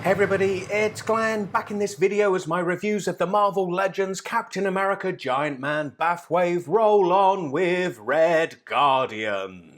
Hey everybody, it's Glenn, back in this video as my reviews of the Marvel Legends Captain America Giant Man BAF wave roll on with Red Guardian.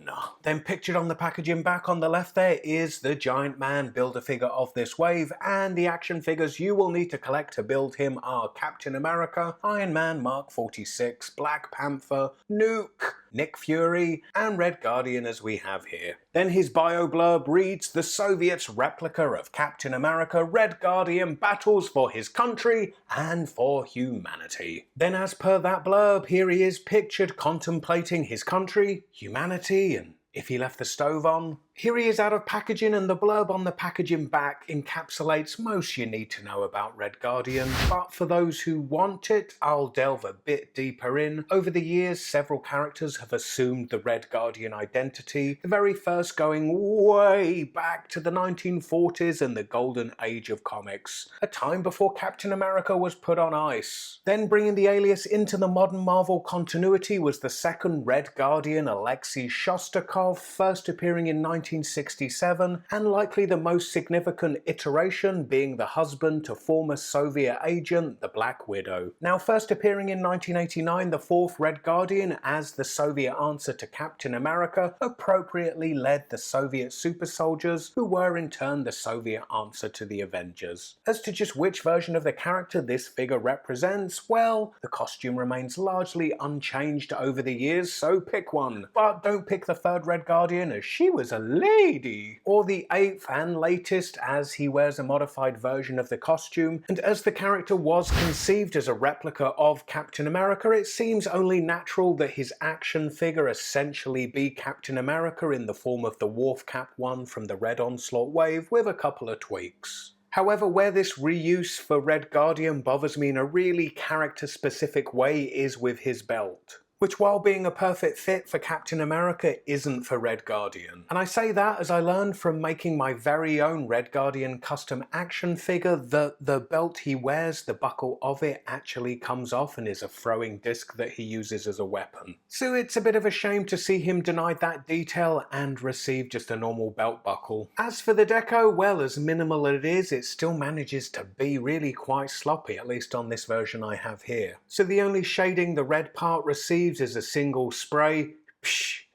Then pictured on the packaging back on the left there is the Giant Man Build-A-Figure of this wave, and the action figures you will need to collect to build him are Captain America, Iron Man Mark 46, Black Panther, Nuke, Nick Fury, and Red Guardian as we have here. Then his bio blurb reads, "The Soviets' replica of Captain America, Red Guardian battles for his country and for humanity." Then as per that blurb, here he is pictured contemplating his country, humanity, and if he left the stove on. Here he is out of packaging, and the blurb on the packaging back encapsulates most you need to know about Red Guardian, but for those who want it, I'll delve a bit deeper in. Over the years, several characters have assumed the Red Guardian identity, the very first going way back to the 1940s and the golden age of comics, a time before Captain America was put on ice. Then bringing the alias into the modern Marvel continuity was the second Red Guardian, Alexei Shostakov, first appearing in 1967, and likely the most significant iteration being the husband to former Soviet agent, the Black Widow. Now first appearing in 1989, the fourth Red Guardian, as the Soviet answer to Captain America, appropriately led the Soviet super soldiers, who were in turn the Soviet answer to the Avengers. As to just which version of the character this figure represents, well, the costume remains largely unchanged over the years, so pick one. But don't pick the third Red Guardian, as she was a lady, or the eighth and latest, as he wears a modified version of the costume. And as the character was conceived as a replica of Captain America, it seems only natural that his action figure essentially be Captain America in the form of the Wharf Cap one from the Red Onslaught wave, with a couple of tweaks. However, where this reuse for Red Guardian bothers me in a really character-specific way is with his belt, which, while being a perfect fit for Captain America, isn't for Red Guardian. And I say that as I learned from making my very own Red Guardian custom action figure that the belt he wears, the buckle of it, actually comes off and is a throwing disc that he uses as a weapon. So it's a bit of a shame to see him denied that detail and receive just a normal belt buckle. As for the deco, well, as minimal as it is, it still manages to be really quite sloppy, at least on this version I have here. So the only shading the red part receives is a single spray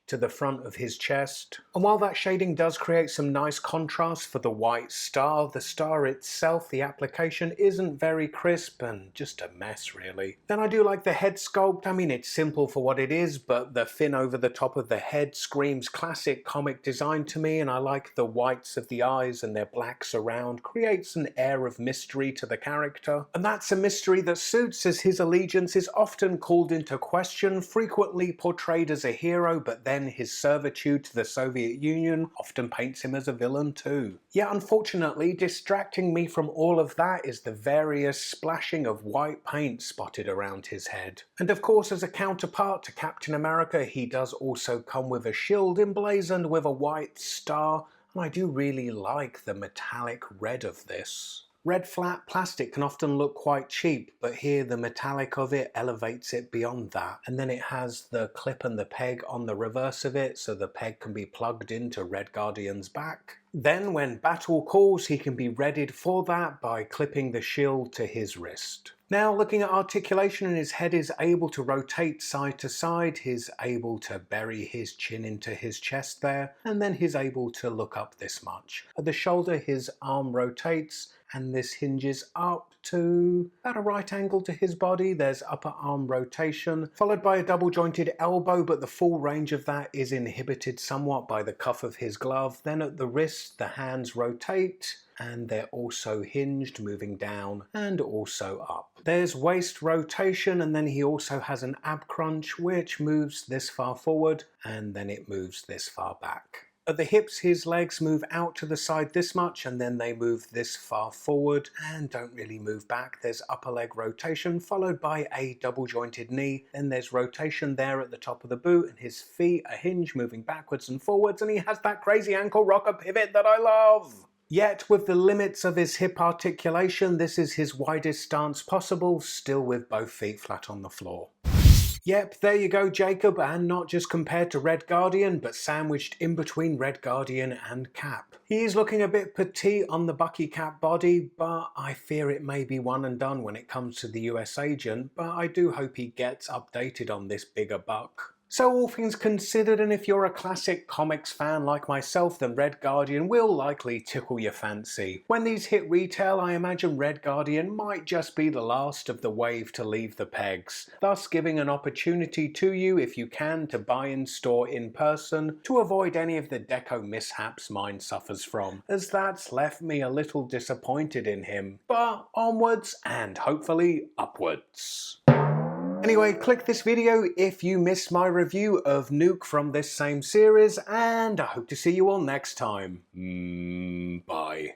to the front of his chest. And while that shading does create some nice contrast for the white star, the star itself, the application, isn't very crisp and just a mess really. Then I do like the head sculpt. I mean, it's simple for what it is, but the fin over the top of the head screams classic comic design to me, and I like the whites of the eyes and their blacks around, creates an air of mystery to the character. And that's a mystery that suits, as his allegiance is often called into question, frequently portrayed as a hero, but then his servitude to the Soviet Union often paints him as a villain too. Yet unfortunately, distracting me from all of that is the various splashing of white paint spotted around his head. And of course, as a counterpart to Captain America, he does also come with a shield emblazoned with a white star, and I do really like the metallic red of this. Red flat plastic can often look quite cheap, but here the metallic of it elevates it beyond that. And then it has the clip and the peg on the reverse of it, so the peg can be plugged into Red Guardian's back. Then when battle calls, he can be readied for that by clipping the shield to his wrist. Now looking at articulation, and his head is able to rotate side to side, he's able to bury his chin into his chest there, and then he's able to look up this much. At the shoulder his arm rotates, and this hinges up to about a right angle to his body. There's upper arm rotation, followed by a double jointed elbow, but the full range of that is inhibited somewhat by the cuff of his glove. Then at the wrist, the hands rotate, and they're also hinged, moving down and also up. There's waist rotation, and then he also has an ab crunch, which moves this far forward, and then it moves this far back. At the hips, his legs move out to the side this much, and then they move this far forward and don't really move back. There's upper leg rotation, followed by a double jointed knee. Then there's rotation there at the top of the boot, and his feet are hinged, moving backwards and forwards, and he has that crazy ankle rocker pivot that I love. Yet, with the limits of his hip articulation, this is his widest stance possible, still with both feet flat on the floor. Yep, there you go, Jacob, and not just compared to Red Guardian, but sandwiched in between Red Guardian and Cap. He is looking a bit petite on the Bucky Cap body, but I fear it may be one and done when it comes to the US agent, but I do hope he gets updated on this bigger buck. So all things considered, and if you're a classic comics fan like myself, then Red Guardian will likely tickle your fancy. When these hit retail, I imagine Red Guardian might just be the last of the wave to leave the pegs, thus giving an opportunity to you, if you can, to buy in store in person to avoid any of the Deco mishaps mine suffers from, as that's left me a little disappointed in him. But onwards and hopefully upwards. Anyway, click this video if you missed my review of Nuke from this same series, and I hope to see you all next time. Bye.